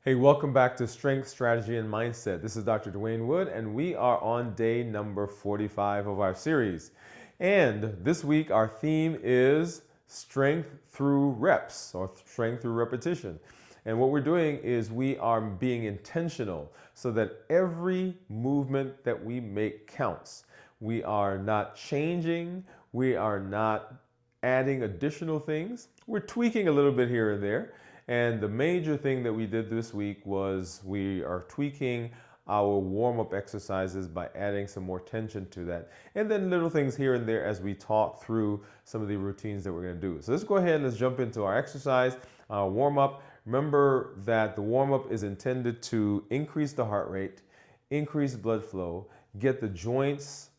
Hey, welcome back to Strength, Strategy, and Mindset. This is Dr. Dwain Woode, and we are on day number 45 of our series. And this week, our theme is strength through reps or strength through repetition. And what we're doing is we are being intentional so that every movement that we make counts. We are not changing, we are not adding additional things. We're tweaking a little bit here and there. And the major thing that we did this week was we are tweaking our warm-up exercises by adding some more tension to that. And then little things here and there as we talk through some of the routines that we're going to do. So let's go ahead and let's jump into our exercise, our warm-up. Remember that the warm-up is intended to increase the heart rate, increase blood flow, get the joints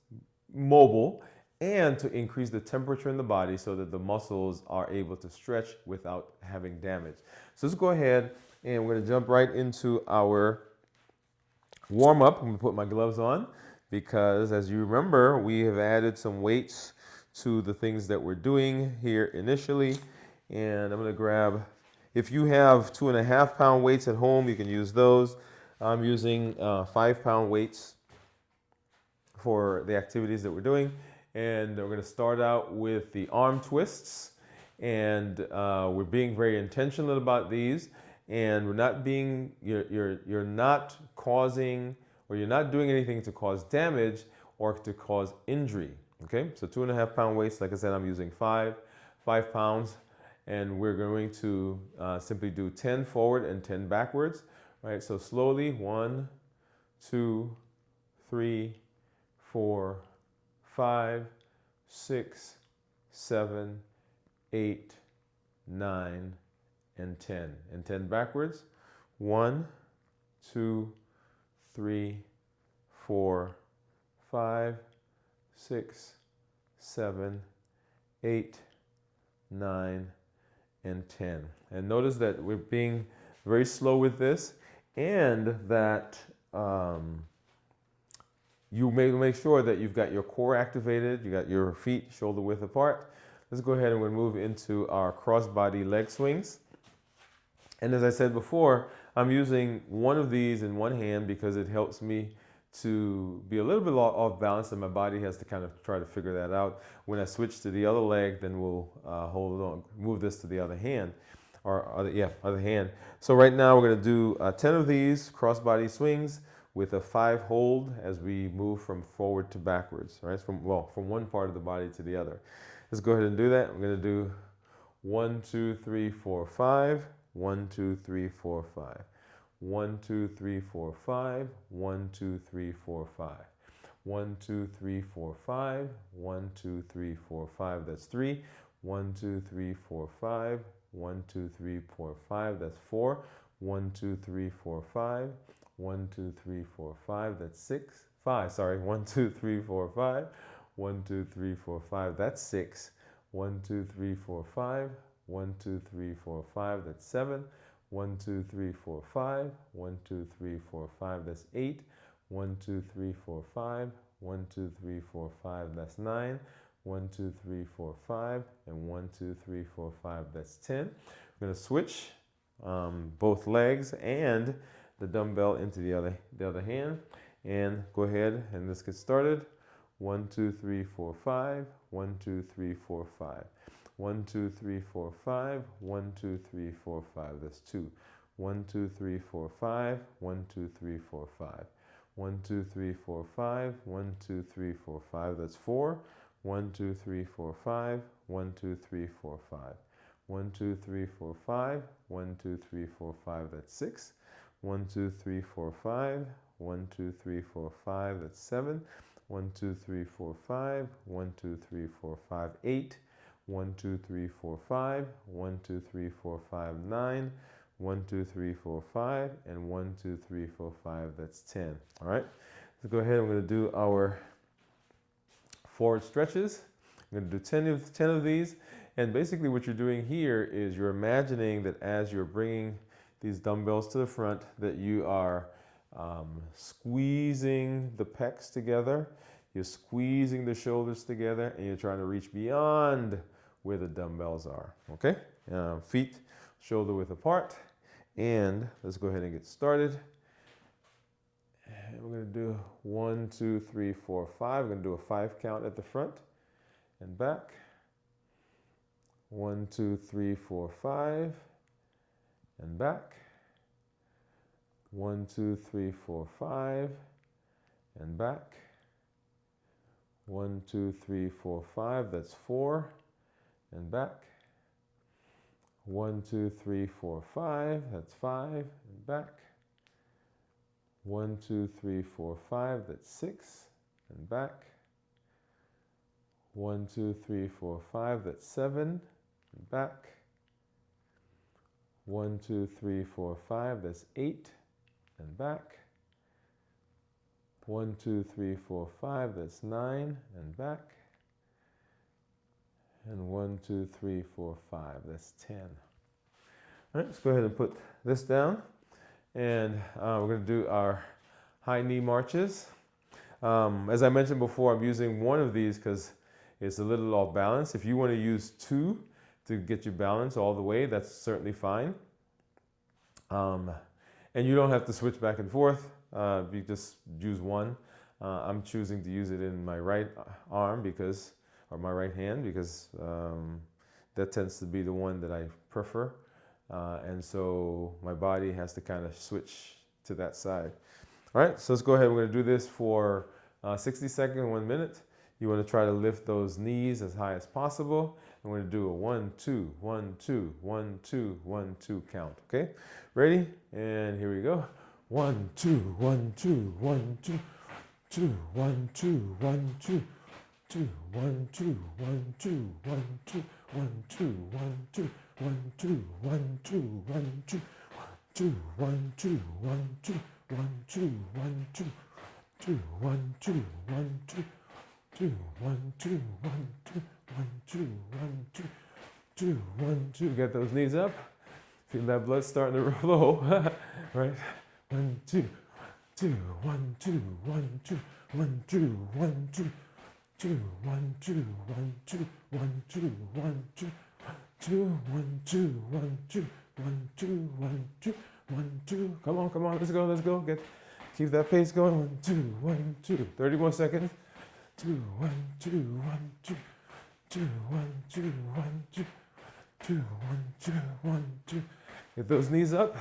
mobile, and to increase the temperature in the body so that the muscles are able to stretch without having damage. So let's go ahead and we're going to jump right into our warm up. I'm going to put my gloves on because, as you remember, we have added some weights to the things that we're doing here initially. And I'm going to grab, if you have 2.5-pound weights at home, you can use those. I'm using 5-pound weights for the activities that we're doing. And we're going to start out with the arm twists. And we're being very intentional about these. And we're not being, you're not causing, or you're not doing anything to cause damage or to cause injury. Okay, so 2.5-pound weights, like I said, I'm using 5 pounds. And we're going to simply do 10 forward and 10 backwards. Right, so slowly, 1, 2, 3, 4, 5, 6, 7, 8, 9, and 10. And 10 backwards. 1, 2, 3, 4, 5, 6, 7, 8, 9, and 10. And notice that we're being very slow with this, and that you may make sure that you've got your core activated, you got your feet shoulder width apart. Let's go ahead and we'll move into our crossbody leg swings. And as I said before, I'm using one of these in one hand because it helps me to be a little bit off balance, and my body has to kind of try to figure that out. When I switch to the other leg, then we'll move this to the other hand, other hand. So right now we're going to do 10 of these crossbody swings with a 5 hold as we move from forward to backwards, right? From one part of the body to the other. Let's go ahead and do that. I'm going to do 1, 2, 3, 4, 5. 1, 2, 3, 4, 5. 1, 2, 3, 4, 5. 1, 2, 3, 4, 5. 1, 2, 3, 4, 5. 1, 2, 3, 4, 5. That's 3. 1, 2, 3, 4, 5. 1, 2, 3, 4, 5. That's 4. 1, 2, 3, 4, 5. 1, 2, 3, 4, 5. That's 6. 5. Sorry. 1, 2, 3, 4, 5. 1, 2, 3, 4, 5. That's 6. 1, 2, 3, 4, 5. 1, 2, 3, 4, 5. That's 7. 1, 2, 3, 4, 5. 1, 2, 3, 4, 5. That's 8. 1, 2, 3, 4, 5. 1, 2, 3, 4, 5. That's 9. 1, 2, 3, 4, 5. And 1, 2, 3, 4, 5. That's 10. We're going to switch both legs and the dumbbell into the other hand, and go ahead and let's get started. 1, 2, 3, 4, 5. 1, 2, 3, 4, 5. 1, 2, 3, 4, 5. 1, 2, 3, 4, 5. That's 2. 1, 2, 3, 4, 5. 1, 2, 3, 4, 5. 1, 2, 3, 4, 5. 1, 2, 3, 4, 5. That's 4. 1, 2, 3, 4, 5. 1, 2, 3, 4, 5. 1, 2, 3, 4, 5. 1, 2, 3, 4, 5. That's 6. 1, 2, 3, 4, 5. 1, 2, 3, 4, 5. That's 7. 1, 2, 3, 4, 5. 1, 2, 3, 4, 5. 8. 1, 2, 3, 4, 5. 1, 2, 3, 4, 5. 9. 1, 2, 3, 4, 5. And 1, 2, 3, 4, 5. That's 10. All right. Let's go ahead. I'm going to do our forward stretches. I'm going to do 10 of these. And basically what you're doing here is you're imagining that as you're bringing these dumbbells to the front, that you are squeezing the pecs together, you're squeezing the shoulders together, and you're trying to reach beyond where the dumbbells are, okay? Feet shoulder width apart, And let's go ahead and get started. And we're going to do 1, 2, 3, 4, 5. We're going to do a 5 count at the front and back. 1, 2, 3, 4, 5 and back. 1, 2, 3, 4, 5 and back. 1, 2, 3, 4, 5. That's 4 and back. 1, 2, 3, 4, 5. That's 5 and back. 1, 2, 3, 4, 5. That's 6 and back. 1, 2, 3, 4, 5. That's 7 and back. 1, 2, 3, 4, 5. That's 8 and back. 1, 2, 3, 4, 5. That's 9 and back. And 1, 2, 3, 4, 5. That's 10. All right, let's go ahead and put this down. And we're going to do our high knee marches. As I mentioned before, I'm using one of these because it's a little off balance. If you want to use 2 to get your balance all the way, that's certainly fine. And you don't have to switch back and forth. You just use one. I'm choosing to use it in my right arm or my right hand because that tends to be the one that I prefer. And so my body has to kind of switch to that side. All right, so let's go ahead. We're going to do this for 60 seconds, 1 minute. You want to try to lift those knees as high as possible. And we're going to do a 1, 2, 1, 2, 1, 2, 1, 2 count. Okay, ready? And here we go. 1, 2, 1, 2, 1, 2, 2, 1, 2, 1, 2, 2, 1, 2, 1, 2, 1, 2, 1, 2, 1, 2. 1, 2, 1, 2, 1, 2, 2, 1, 2, 1, 2, 1, 2, 1, 2, 2, 1, 2, 1, 2, 2, 1, 2, 1, 2, 1, 2, 1, 2, 2, 1, 2. Get those knees up. Feel that blood starting to flow. Right? 1, 2, 2, 1, 2, 1, 2, 1, 2, 1, 2, 2, 1, 2, 1, 2, 1, 2, 1, 2. 2, 1, 2, 1, 2, 1, 2, 1, 2, 1, 2. Come on, let's go. Keep that pace going. 1, 2, 1, 2. 30 more seconds. 2, 1, 2, 1, 2, 2, 1, 2, 1, 2, 2, 1, 2, 1, 2. Get those knees up.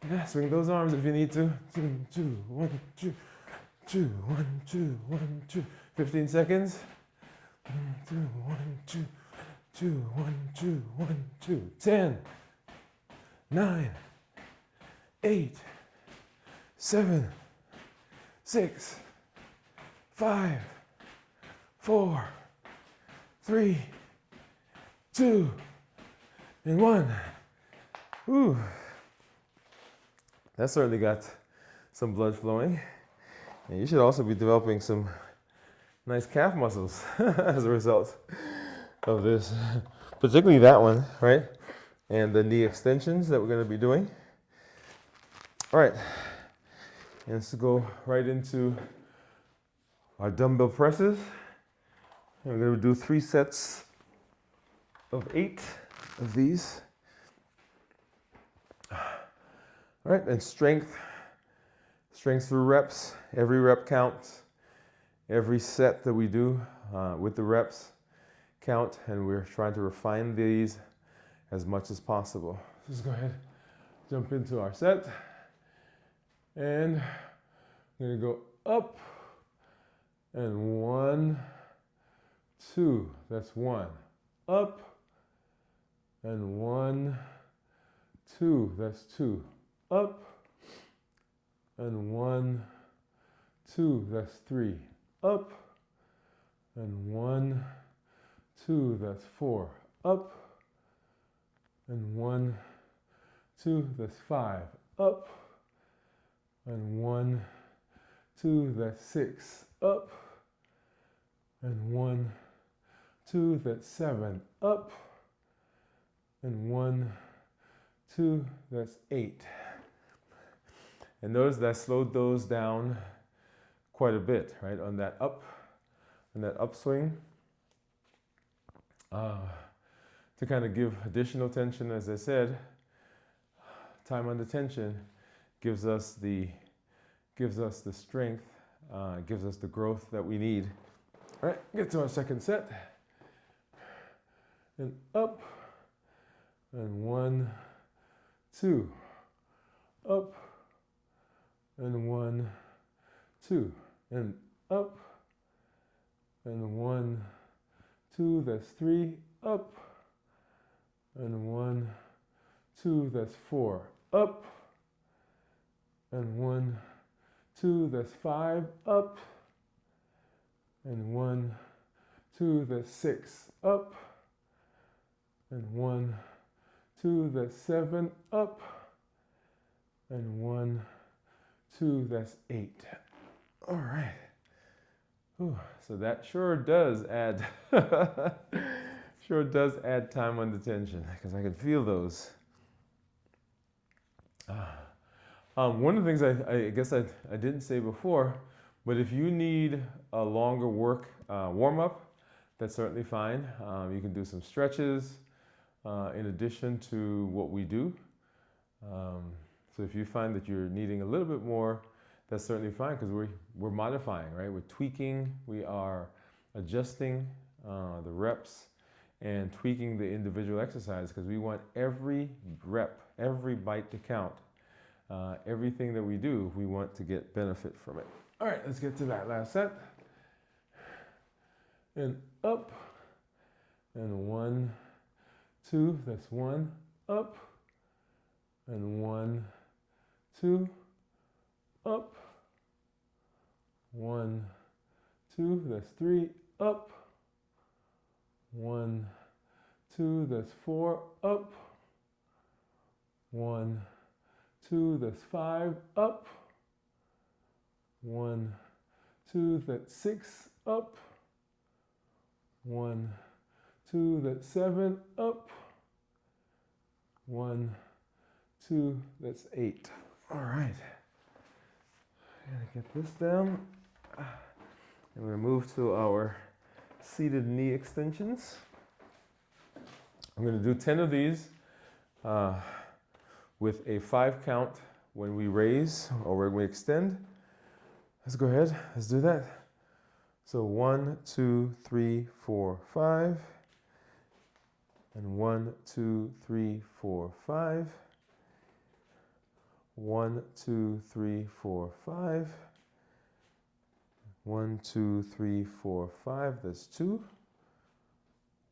Yeah, swing those arms if you need to. 2, 2, 1, 2, 2, 1, 2, 1, 2. 15 seconds. 1, 2, 1, 2. 2, 1, 2, 1, 2, 10, 9, 8, 7, 6, 5, 4, 3, 2, and 1. Whew. That certainly got some blood flowing. And you should also be developing some nice calf muscles as a result of this, particularly that one, right? And the knee extensions that we're going to be doing. All right, and let's go right into our dumbbell presses. And we're going to do 3 sets of 8 of these. All right, and strength through reps. Every rep counts. Every set that we do with the reps count, and we're trying to refine these as much as possible. Let's go ahead, jump into our set, and I'm gonna go up, and 1, 2, that's 1, up, and 1, 2, that's 2, up, and 1, 2, that's 3, up, and 1, 2, that's 4, up, and 1, 2, that's 5, up, and 1, 2, that's 6, up, and 1, 2, that's 7, up, and 1, 2, that's 8. And notice that I slowed those down quite a bit, right, on that upswing. To kind of give additional tension, as I said, time under tension gives us the strength, gives us the growth that we need. All right, get to our second set. And up, and 1, 2, up, and 1, 2, and up, and 1, 2, that's 3, up, and 1, 2, that's 4, up, and 1, 2, that's 5, up, and 1, 2, that's 6, up, and 1, 2, that's 7, up, and 1, 2, that's 8. All right. Ooh, so that sure does add time under tension, because I can feel those. One of the things I guess I didn't say before, but if you need a longer warm-up, that's certainly fine. You can do some stretches in addition to what we do. So if you find that you're needing a little bit more, that's certainly fine, because we're modifying, right? We're tweaking, we are adjusting the reps and tweaking the individual exercise, because we want every rep, every bite to count. Everything that we do, we want to get benefit from it. All right, let's get to that last set. And up, and 1, 2, that's 1, up, and 1, 2, up, 1, 2, that's 3, up, 1, 2, that's 4, up, 1, 2, that's 5, up, 1, 2, that's 6, up, 1, 2, that's 7, up, 1, 2, that's 8. All right. I'm gonna get this down. And we're gonna move to our seated knee extensions. I'm gonna do 10 of these with a 5 count when we raise or when we extend. Let's go ahead, let's do that. So 1, 2, 3, 4, 5. And 1, 2, 3, 4, 5. 1, 2, 3, 4, 5. 1, 2, 3, 4, 5. That's 2.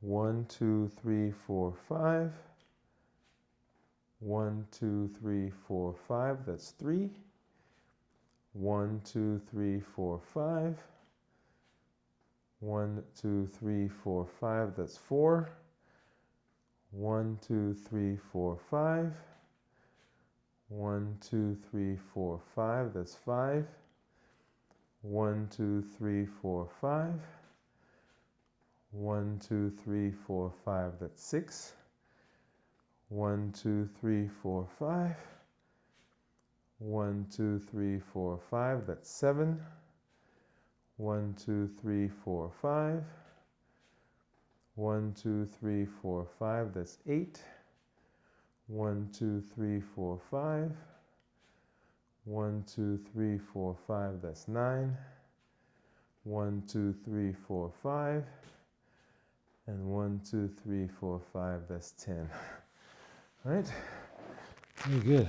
1, 2, 3, 4, 5. 1, 2, 3, 4, 5. That's 3. 1, 2, 3, 4, 5. 1, 2, 3, 4, 5. That's 4. 1, 2, 3, 4, 5. 1, 2, 3, 4, 5. That's 5. 1, 2, 3, 4, 5. 1, 2, 3, 4, 5. That's 6. 1, 2, 3, 4, 5. 1, 2, 3, 4, 5. That's 7. 1, 2, 3, 4, 5. 1, 2, 3, 4, 5. That's 8. 1, 2, 3, 4, 5. 1, 2, 3, 4, 5. That's 9. 1, 2, 3, 4, 5. And 1, 2, 3, 4, 5. That's 10. All right. Very good.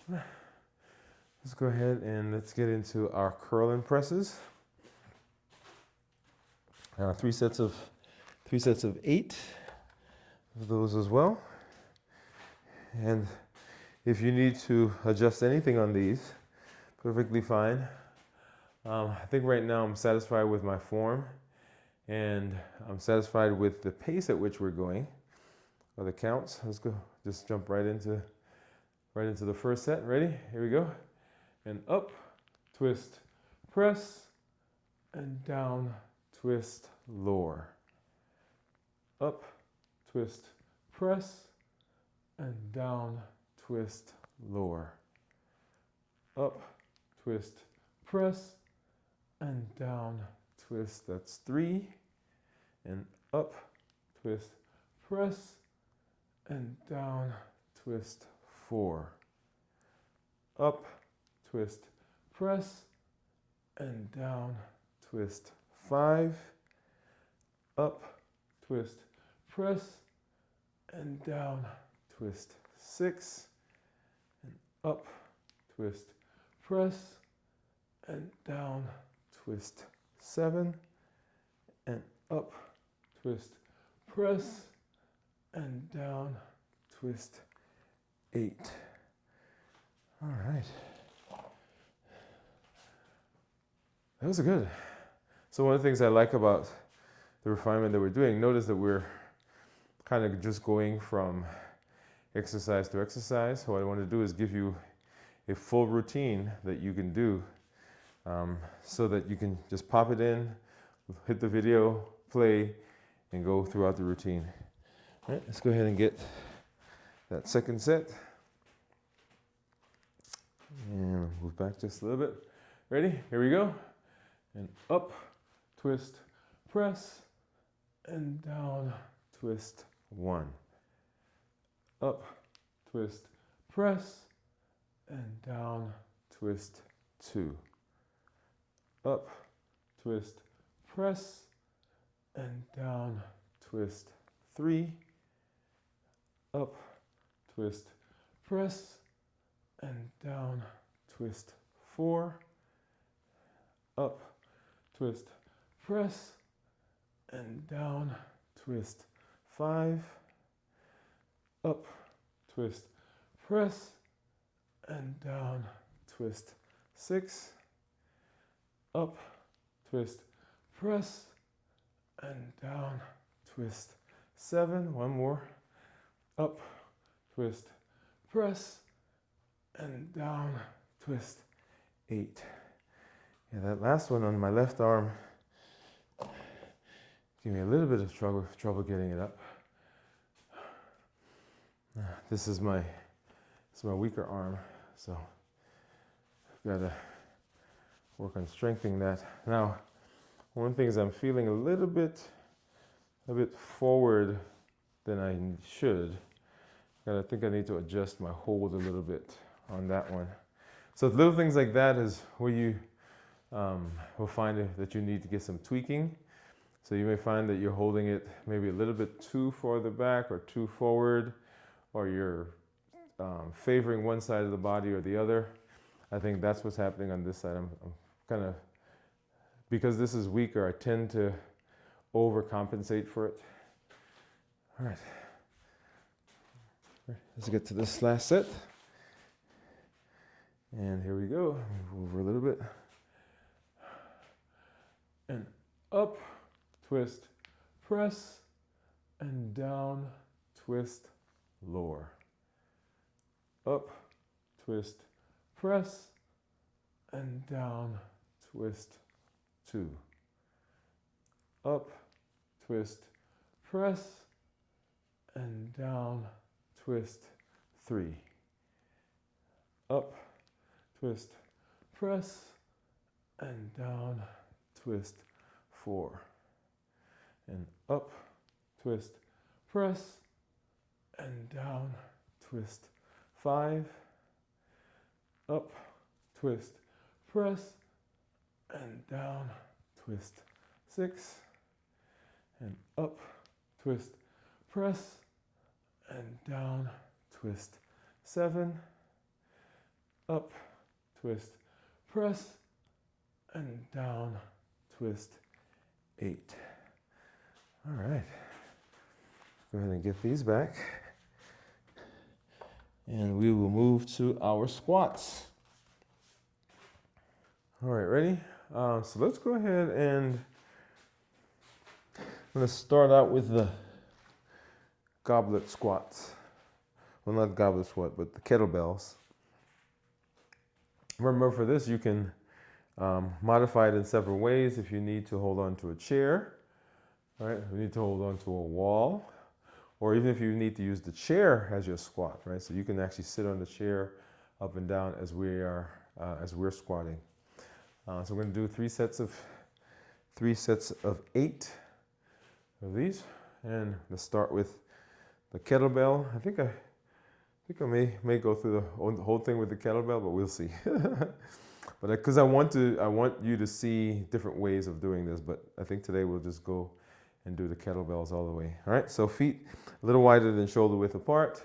Let's go ahead and let's get into our curl and presses. 3 sets of 8 of those as well. And if you need to adjust anything on these, perfectly fine. I think right now I'm satisfied with my form, and I'm satisfied with the pace at which we're going, or the counts. Let's go. Just jump right into the first set. Ready? Here we go. And up, twist, press, and down, twist, lower. Up, twist, press, and down, twist, lower. Up, twist, press, and down, twist. That's 3. And up, twist, press, and down, twist, 4. Up, twist, press, and down, twist, 5. Up, twist, press, and down, twist, 6. And up, twist, press, and down, twist, 7. And up, twist, press, and down, twist, 8. All right. That was good. So one of the things I like about the refinement that we're doing, notice that we're kind of just going from exercise to exercise. What I want to do is give you a full routine that you can do so that you can just pop it in, hit the video, play, and go throughout the routine. All right, let's go ahead and get that second set. And move back just a little bit. Ready? Here we go. And up, twist, press, and down, twist, 1. Up, twist, press, and down, twist, 2. Up, twist, press, and down, twist, 3. Up, twist, press, and down, twist, 4. Up, twist, press, and down, twist, 5. Up, twist, press, and down, twist, 6. Up, twist, press, and down, twist, 7. One more. Up, twist, press, and down, twist, 8. Yeah, that last one on my left arm gave me a little bit of trouble getting it up. This is my weaker arm, so I've got to work on strengthening that. Now, one of the things I'm feeling a bit forward than I should. I think I need to adjust my hold a little bit on that one. So little things like that is where you will find that you need to get some tweaking. So you may find that you're holding it maybe a little bit too farther back or too forward, or you're favoring one side of the body or the other. I think that's what's happening on this side. I'm kind of, because this is weaker, I tend to overcompensate for it. All right. Let's get to this last set. And here we go. Move over a little bit. And up, twist, press, and down, twist, lower. Up, twist, press, and down, twist, 2. Up, twist, press, and down, twist, 3. Up, twist, press, and down, twist, 4. And up, twist, press, and down, twist, 5. Up, twist, press, and down, twist, 6. And up, twist, press, and down, twist, 7. Up, twist, press, and down, twist, 8. All right. Go ahead and get these back. And we will move to our squats. All right, ready? So let's go ahead and I'm going to start out with the goblet squats. Well, not goblet squat, but the kettlebells. Remember, for this, you can modify it in several ways. If you need to hold on to a chair, right? If you need to hold on to a wall, or even if you need to use the chair as your squat, right? So you can actually sit on the chair up and down as we're squatting. So we're going to do three sets of 8 of these, and let's start with the kettlebell. I think think I may go through the whole thing with the kettlebell, but we'll see. But because I want you to see different ways of doing this, but I think today we'll just go and do the kettlebells all the way. All right, so feet a little wider than shoulder width apart.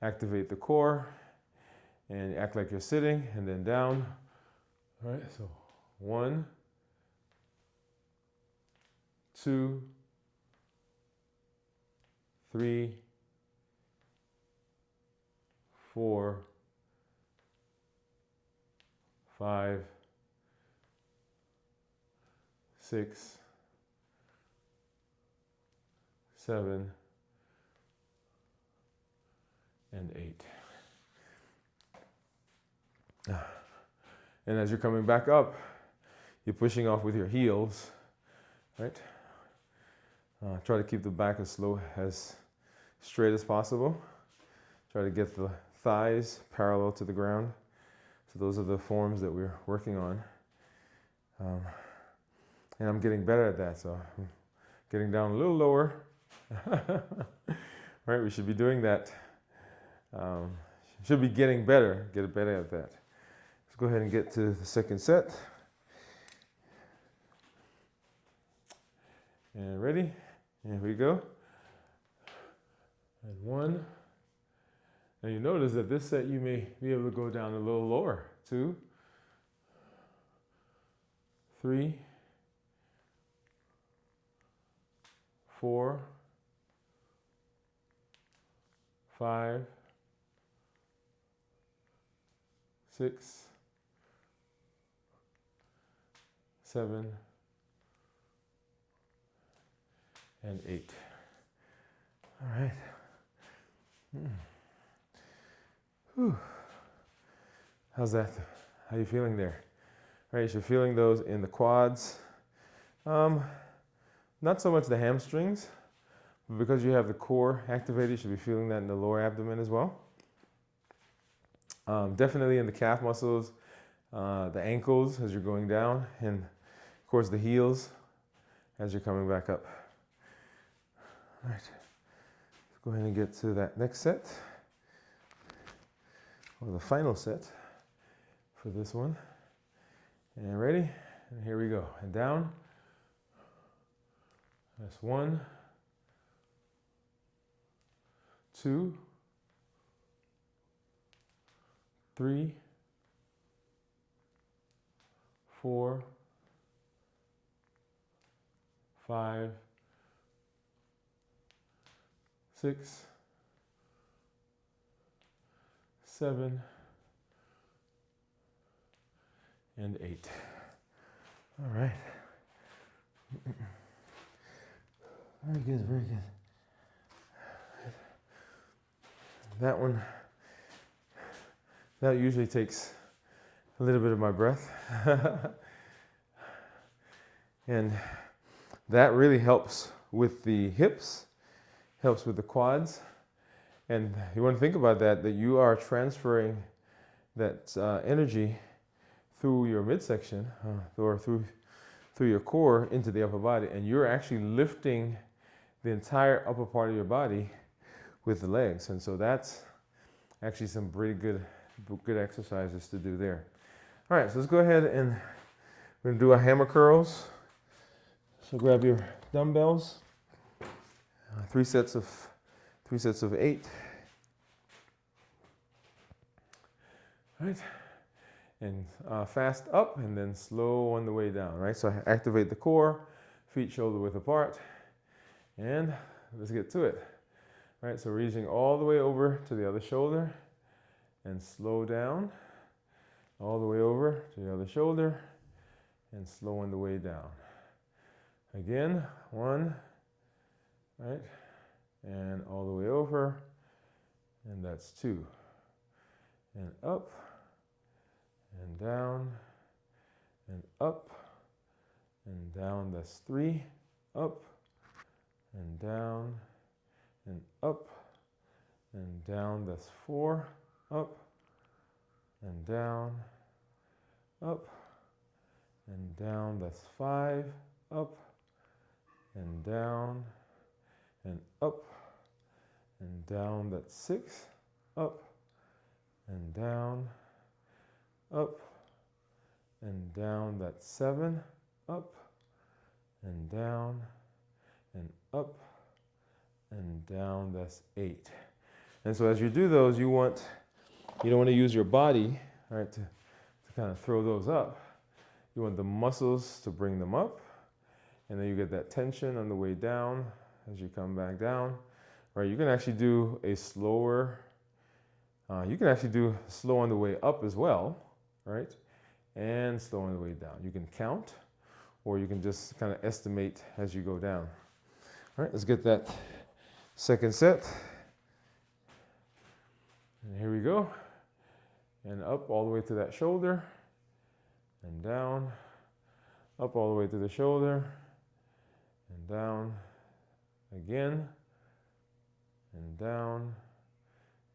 Activate the core and act like you're sitting, and then down. All right, so 1, 2, 3, 4, 5, 6, 7, and 8. And as you're coming back up, you're pushing off with your heels, right? Try to keep the back as straight as possible. Try to get the thighs parallel to the ground. So those are the forms that we're working on. And I'm getting better at that, so I'm getting down a little lower. Right, we should be doing that. Should be getting better, get better at that. Let's go ahead and get to the second set. And ready? Here we go. And 1. And you notice that this set you may be able to go down a little lower. 2, 3, 4, 5, 6, 7, and 8. All right. Whew. How's that? How are you feeling there? All right, you're feeling those in the quads. Not so much the hamstrings, but because you have the core activated, you should be feeling that in the lower abdomen as well. Definitely in the calf muscles, the ankles as you're going down, and of course the heels as you're coming back up. All right, let's go ahead and get to that next set, or the final set for this one. And ready? And here we go. And down. That's 1, 2, 3, 4, 5, 6, 7, and 8. All right. Very good, very good. That one, that usually takes a little bit of my breath. And that really helps with the hips, helps with the quads. And you want to think about that you are transferring that energy through your midsection or through your core into the upper body, and you're actually lifting the entire upper part of your body with the legs. And so that's actually some pretty good exercises to do there. All right, so let's go ahead and we're gonna do our hammer curls. So grab your dumbbells, 3 sets of 8. All right, and fast up and then slow on the way down. Right, so activate the core, feet shoulder width apart, and let's get to it. All right, so reaching all the way over to the other shoulder and slow down, all the way over to the other shoulder and slow on the way down. Again, 1, right, and all the way over, and that's 2, and up, and down, and up, and down, that's 3, up, and down, and up, and down, that's 4, up, and down, up, and down, that's 5, up, and down, and up, and down, that's 6, up and down, up and down. That's 7, up and down and up and down. That's 8. And so as you do those, you don't want to use your body, right, to kind of throw those up. You want the muscles to bring them up, and then you get that tension on the way down as you come back down. Right, you can actually do a slower, you can actually do slow on the way up as well, right, and slow on the way down. You can count, or you can just kind of estimate as you go down. All right, let's get that second set. And here we go. And up all the way to that shoulder, and down, up all the way to the shoulder, and down again, and down,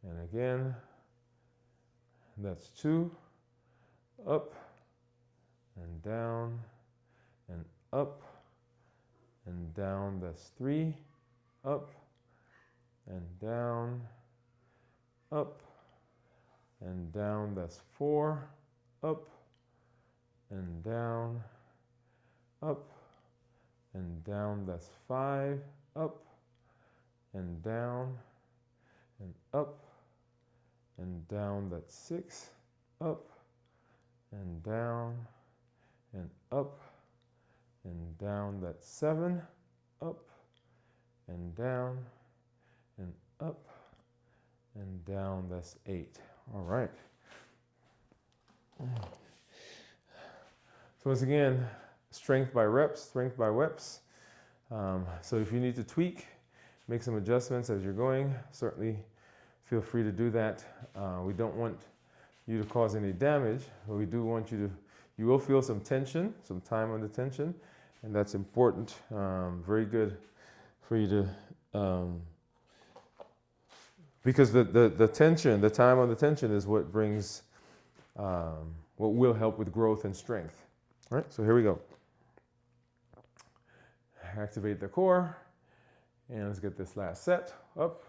and again. And that's 2, up, and down, and up, and down. That's 3, up, and down, up, and down. That's 4, up, and down, up, and down. That's 5, up, and down, and up, and down. That's 6, up, and down, and up, and down. That's 7, up, and down, and up, and down. That's 8. All right. So once again, strength by reps, strength by reps. So if you need to tweak, make some adjustments as you're going, certainly feel free to do that. We don't want you to cause any damage, but we do want you will feel some tension, some time under tension, and that's important. Very good for you to, because the tension, the time on the tension is what brings, what will help with growth and strength. All right, so here we go. Activate the core, and let's get this last set. Up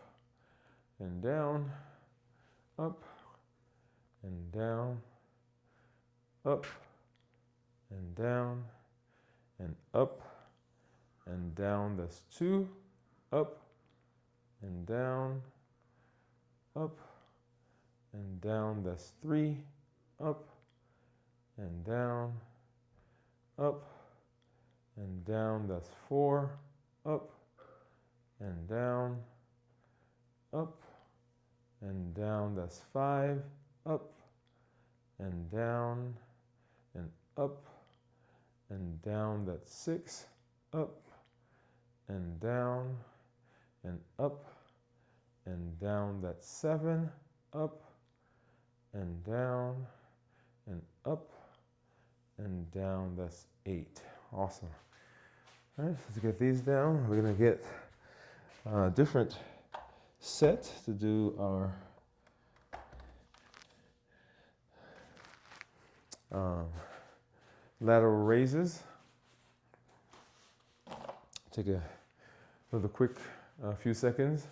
and down, up and down, up and down, and up and down. That's 2, up and down, up and down. That's 3, up and down, up and down. That's 4, up and down, up and down. That's 5, up and down, and up and down. That's 6, up and down, and up and down. That's 7, up and down, and up and down. That's 8. Awesome. All right, let's get these down. We're going to get a different set to do our lateral raises. Take another quick few seconds,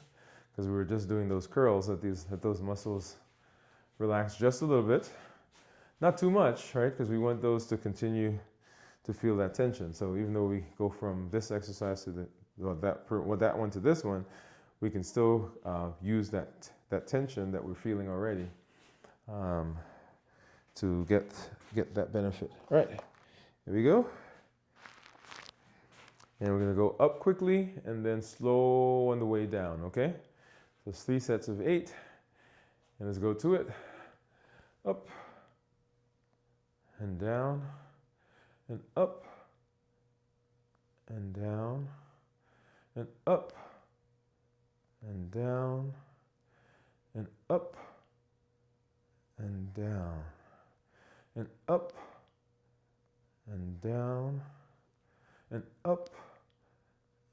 because we were just doing those curls. Let those muscles relax just a little bit, not too much, right? Because we want those to continue to feel that tension. So even though we go from this exercise to that one to this one, we can still use that tension that we're feeling already to get that benefit. All right, here we go. And we're going to go up quickly and then slow on the way down, okay? So it's 3 sets of 8. And let's go to it. Up and down, and up and down, and up and down, and up and down, and up and down, and up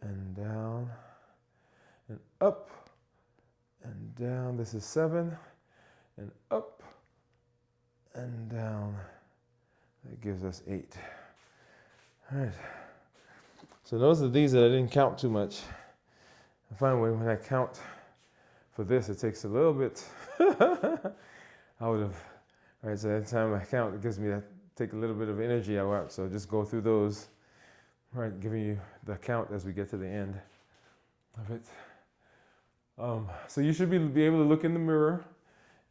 and down, and up and down. This is 7, and up and down. That gives us 8. All right. So those are these that I didn't count too much. I find when I count for this, it takes a little bit out of, all right, so every time I count, it gives me that, take a little bit of energy out. So just go through those, right, giving you the count as we get to the end of it. So you should be able to look in the mirror,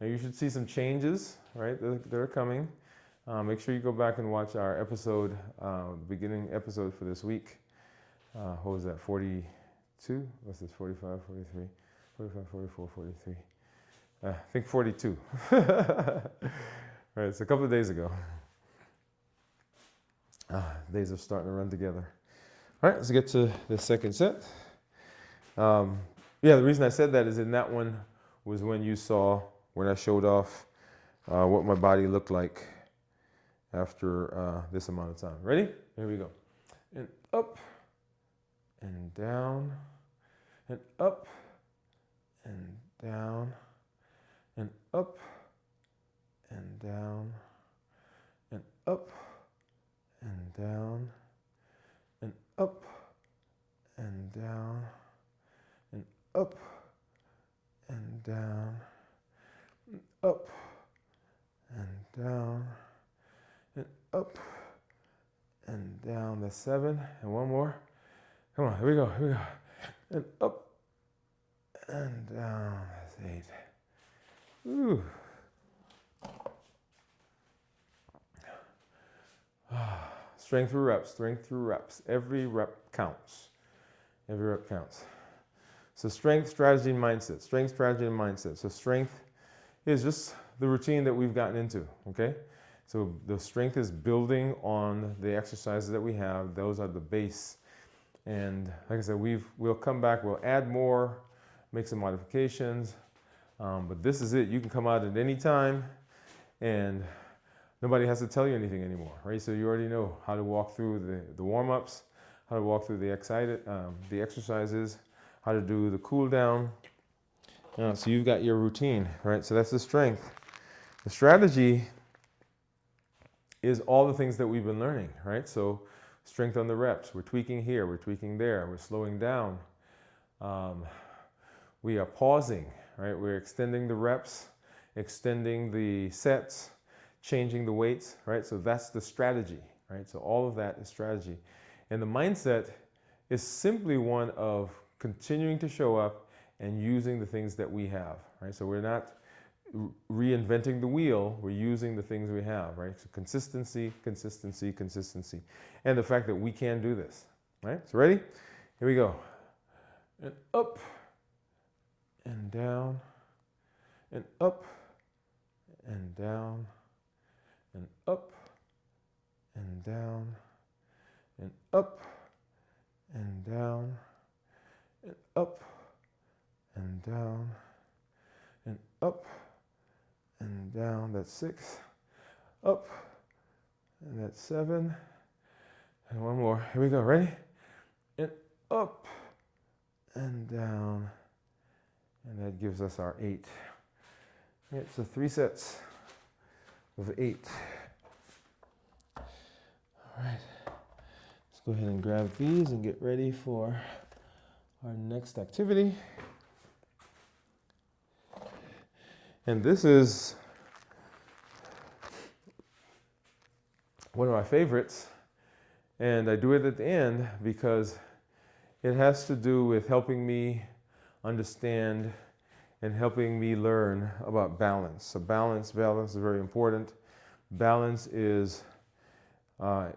and you should see some changes, right, that are coming. Make sure you go back and watch our episode, beginning episode for this week. What was that, 42? What's this, 45, 43, 45, 44, 43? I think 42. Right, it's a couple of days ago. Days are starting to run together. All right, let's get to the second set. Yeah, the reason I said that is in that one was when you saw, when I showed off what my body looked like after this amount of time. Ready? Here we go. And up, and down, and up, and down, and up, and down, and up, and down, and up, and down, and up, and down, and up, and down, and up, and down. That's 7, and one more. Come on, here we go, here we go. And up, and down. That's 8. Ooh. Strength through reps, strength through reps. Every rep counts. Every rep counts. So strength, strategy, and mindset. Strength, strategy, and mindset. So strength is just the routine that we've gotten into, okay? So the strength is building on the exercises that we have. Those are the base. And like I said, we'll come back, we'll add more, make some modifications. But this is it. You can come out at any time, and nobody has to tell you anything anymore, right? So you already know how to walk through the warm-ups, how to walk through the exercises, how to do the cool down. So you've got your routine, right? So that's the strength. The strategy is all the things that we've been learning, right? So strength on the reps. We're tweaking here, we're tweaking there, we're slowing down. We are pausing, right? We're extending the reps, extending the sets, changing the weights, right? So that's the strategy, right? So all of that is strategy. And the mindset is simply one of continuing to show up and using the things that we have, right? So we're not reinventing the wheel, we're using the things we have, right? So consistency, consistency, consistency. And the fact that we can do this, right? So ready? Here we go. And up, and down, and up, and down, and up, and down, and up, and down, and up, and down, and up, and down. That's 6. Up, and that's 7. And one more. Here we go. Ready? And up, and down. And that gives us our 8. All right, so 3 sets of 8. All right. Let's go ahead and grab these and get ready for our next activity. And this is one of my favorites. And I do it at the end because it has to do with helping me understand and helping me learn about balance. So balance is very important. Balance is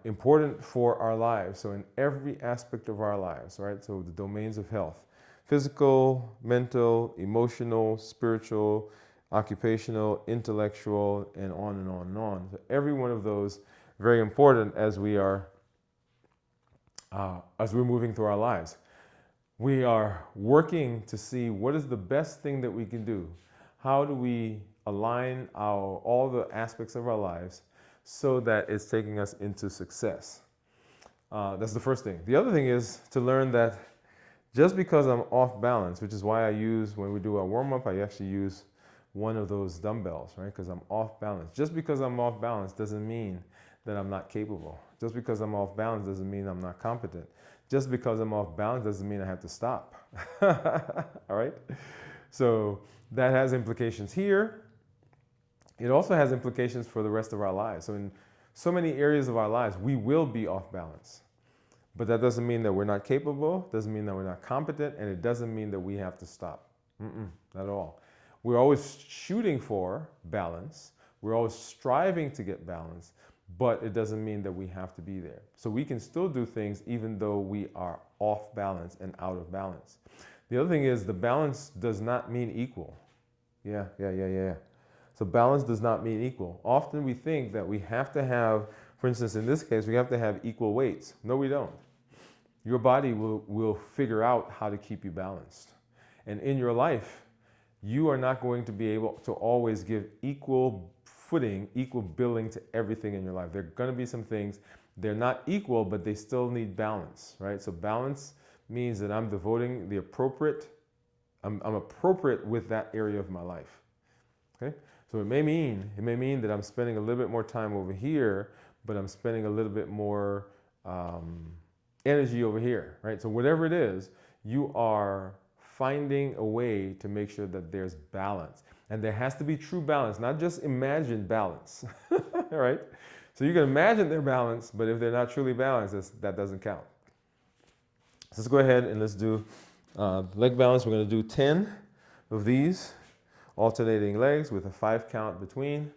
important for our lives. So in every aspect of our lives, right? So the domains of health: physical, mental, emotional, spiritual, occupational, intellectual, and on and on and on. So every one of those very important as we're moving through our lives. We are working to see what is the best thing that we can do. How do we align all the aspects of our lives so that it's taking us into success? That's the first thing. The other thing is to learn that just because I'm off balance, which is why I use, when we do our warm-up, I actually use one of those dumbbells, right? Because I'm off balance. Just because I'm off balance doesn't mean that I'm not capable. Just because I'm off balance doesn't mean I'm not competent. Just because I'm off balance doesn't mean I have to stop. All right? So that has implications here. It also has implications for the rest of our lives. So in so many areas of our lives, we will be off balance. But that doesn't mean that we're not capable, doesn't mean that we're not competent, and it doesn't mean that we have to stop. Not at all. We're always shooting for balance. We're always striving to get balance, but it doesn't mean that we have to be there. So we can still do things even though we are off balance and out of balance. The other thing is the balance does not mean equal. Yeah. So balance does not mean equal. Often we think that we have to have, for instance, in this case, we have to have equal weights. No, we don't. Your body will figure out how to keep you balanced. And in your life, you are not going to be able to always give equal footing, equal billing to everything in your life. There are going to be some things, they're not equal, but they still need balance, right? So balance means that I'm devoting the appropriate, I'm appropriate with that area of my life, okay? So it may mean that I'm spending a little bit more time over here, but I'm spending a little bit more energy over here, right? So whatever it is, you are finding a way to make sure that there's balance. And there has to be true balance, not just imagined balance, all right? So you can imagine they're balanced, but if they're not truly balanced, that doesn't count. So let's go ahead and let's do leg balance. We're going to do 10 of these alternating legs with a 5 count between.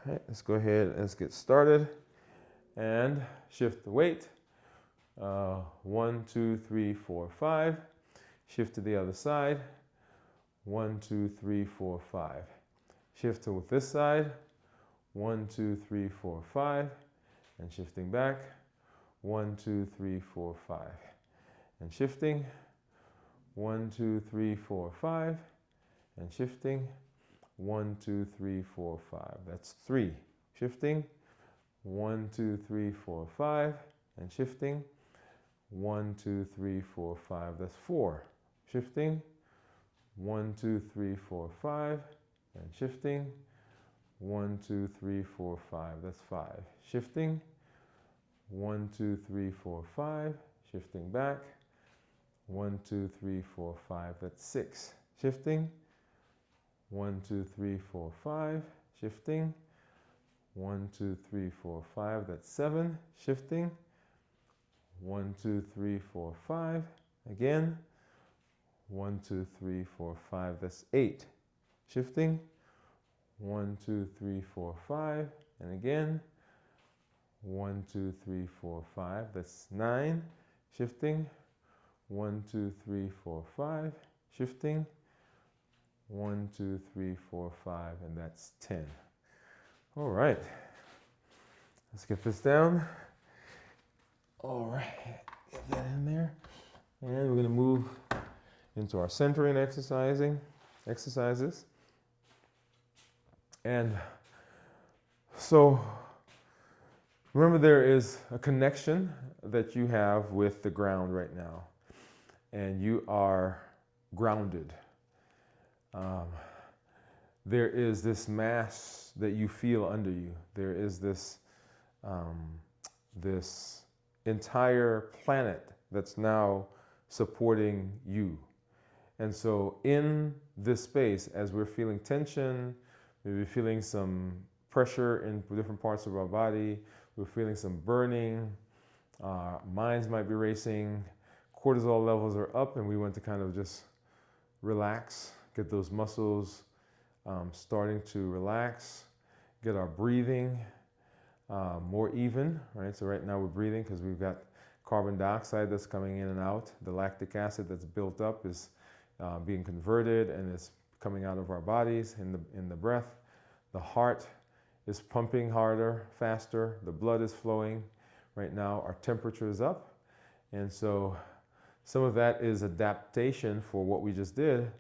All right, let's go ahead and let's get started and shift the weight. 1, 2, 3, 4, 5. Shift to the other side. 1, 2, 3, 4, 5. Shift to this side. 1, 2, 3, 4, 5. And shifting back. 1, 2, 3, 4, 5. And shifting. 1, 2, 3, 4, 5. And shifting. 1, 2, 3, 4, 5. That's 3. Shifting. 1, 2, 3, 4, 5. And shifting. 1, 2, 3, 4, 5. That's 4. Shifting. 1, 2, 3, 4, 5. And shifting. 1, 2, 3, 4, 5. That's 5. Shifting. 1, 2, 3, 4, 5. Shifting back. 1, 2, 3, 4, 5. That's 6. Shifting. 1, 2, 3, 4, 5. Shifting. 1, 2, 3, 4, 5. That's 7. Shifting. 1, 2, 3, 4, 5. Again. 1, 2, 3, 4, 5. That's 8. Shifting. 1, 2, 3, 4, 5. And again. 1, 2, 3, 4, 5. That's 9. Shifting. 1, 2, 3, 4, 5. Shifting. 1, 2, 3, 4, 5. And that's 10. All right. Let's get this down. All right. Get that in there. And we're going to move into our centering exercises. And so remember, there is a connection that you have with the ground right now, and you are grounded. There is this mass that you feel under you. There is this this entire planet that's now supporting you. And so in this space, as we're feeling tension, maybe feeling some pressure in different parts of our body, we're feeling some burning, minds might be racing, cortisol levels are up, and we want to kind of just relax, get those muscles starting to relax, get our breathing more even, right? So right now we're breathing because we've got carbon dioxide that's coming in and out. The lactic acid that's built up is being converted and is coming out of our bodies in the breath. The heart is pumping harder, faster. The blood is flowing. Right now our temperature is up. And so some of that is adaptation for what we just did. And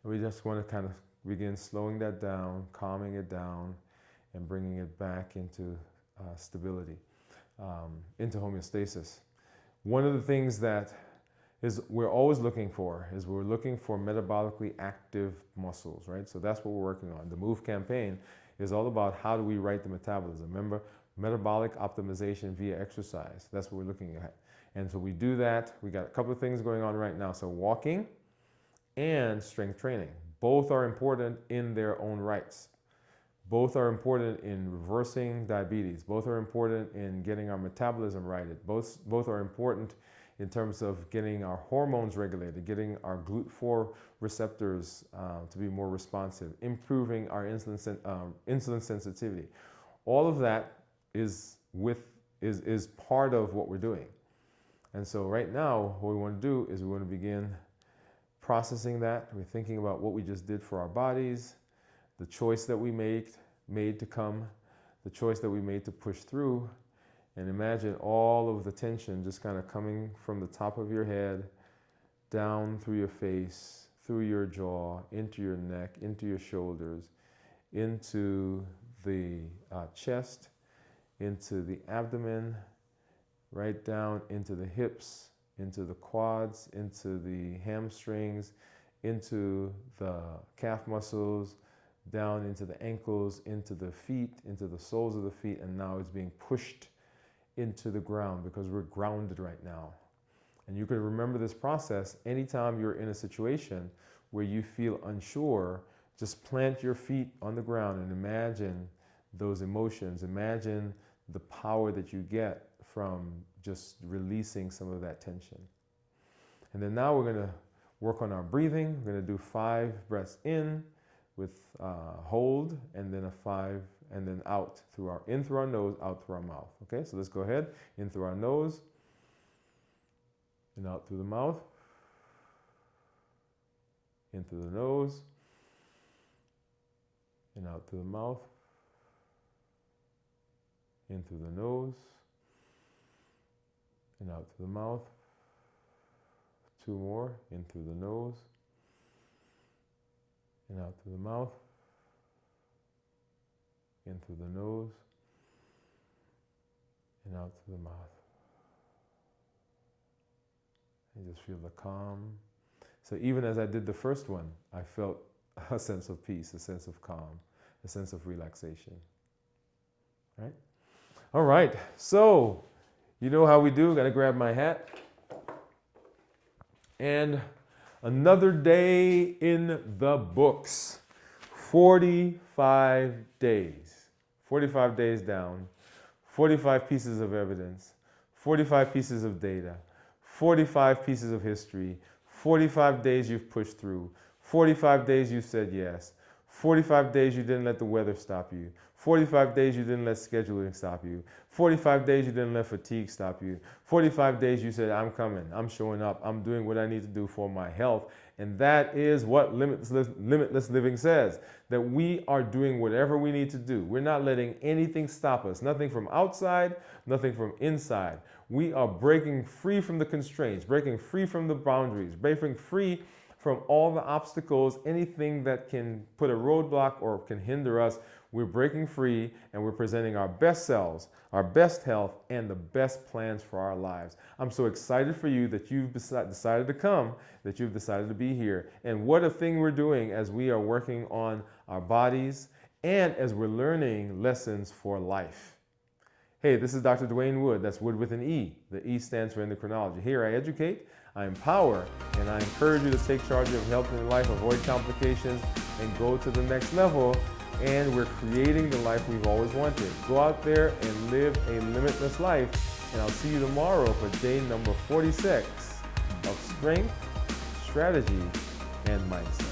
we just want to kind of begin slowing that down, calming it down, and bringing it back into stability, into homeostasis. One of the things that we're always looking for is we're looking for metabolically active muscles, right? So that's what we're working on. The MOVE campaign is all about how do we right the metabolism. Remember, metabolic optimization via exercise. That's what we're looking at. And so we do that. We got a couple of things going on right now. So walking and strength training. Both are important in their own rights. Both are important in reversing diabetes. Both are important in getting our metabolism righted. Both are important in terms of getting our hormones regulated, getting our GLUT4 receptors to be more responsive, improving our insulin sensitivity. All of that is part of what we're doing. And so right now, what we want to do is we want to begin processing that. We're thinking about what we just did for our bodies, the choice that we made to come, the choice that we made to push through, and imagine all of the tension just kind of coming from the top of your head, down through your face, through your jaw, into your neck, into your shoulders, into the chest, into the abdomen, right down into the hips, into the quads, into the hamstrings, into the calf muscles, down into the ankles, into the feet, into the soles of the feet, and now it's being pushed into the ground because we're grounded right now. And you can remember this process anytime you're in a situation where you feel unsure. Just plant your feet on the ground and imagine those emotions. Imagine the power that you get from just releasing some of that tension. And then now we're going to work on our breathing. We're going to do 5 breaths in with hold, and then a 5, and then out in through our nose, out through our mouth. Okay, so let's go ahead. In through our nose, and out through the mouth. In through the nose, and out through the mouth. In through the nose, and out through the mouth. 2 more. In through the nose, and out through the mouth. In through the nose, and out through the mouth. And just feel the calm. So even as I did the first one, I felt a sense of peace, a sense of calm, a sense of relaxation. Right? All right, so you know how we do. Got to grab my hat. And another day in the books. 45 days. 45 days down. 45 pieces of evidence. 45 pieces of data. 45 pieces of history. 45 days you've pushed through. 45 days you said yes. 45 days you didn't let the weather stop you. 45 days you didn't let scheduling stop you. 45 days you didn't let fatigue stop you. 45 days you said, I'm coming, I'm showing up, I'm doing what I need to do for my health. And that is what Limitless Living says, that we are doing whatever we need to do. We're not letting anything stop us, nothing from outside, nothing from inside. We are breaking free from the constraints, breaking free from the boundaries, breaking free from all the obstacles, anything that can put a roadblock or can hinder us. We're breaking free and we're presenting our best selves, our best health, and the best plans for our lives. I'm so excited for you that you've decided to come, that you've decided to be here. And what a thing we're doing as we are working on our bodies and as we're learning lessons for life. Hey, this is Dr. Dwain Woode. That's Woode with an E. The E stands for endocrinology. Here I educate, I empower, and I encourage you to take charge of health in your life, avoid complications, and go to the next level. And we're creating the life we've always wanted. Go out there and live a limitless life. And I'll see you tomorrow for day number 46 of strength, strategy, and mindset.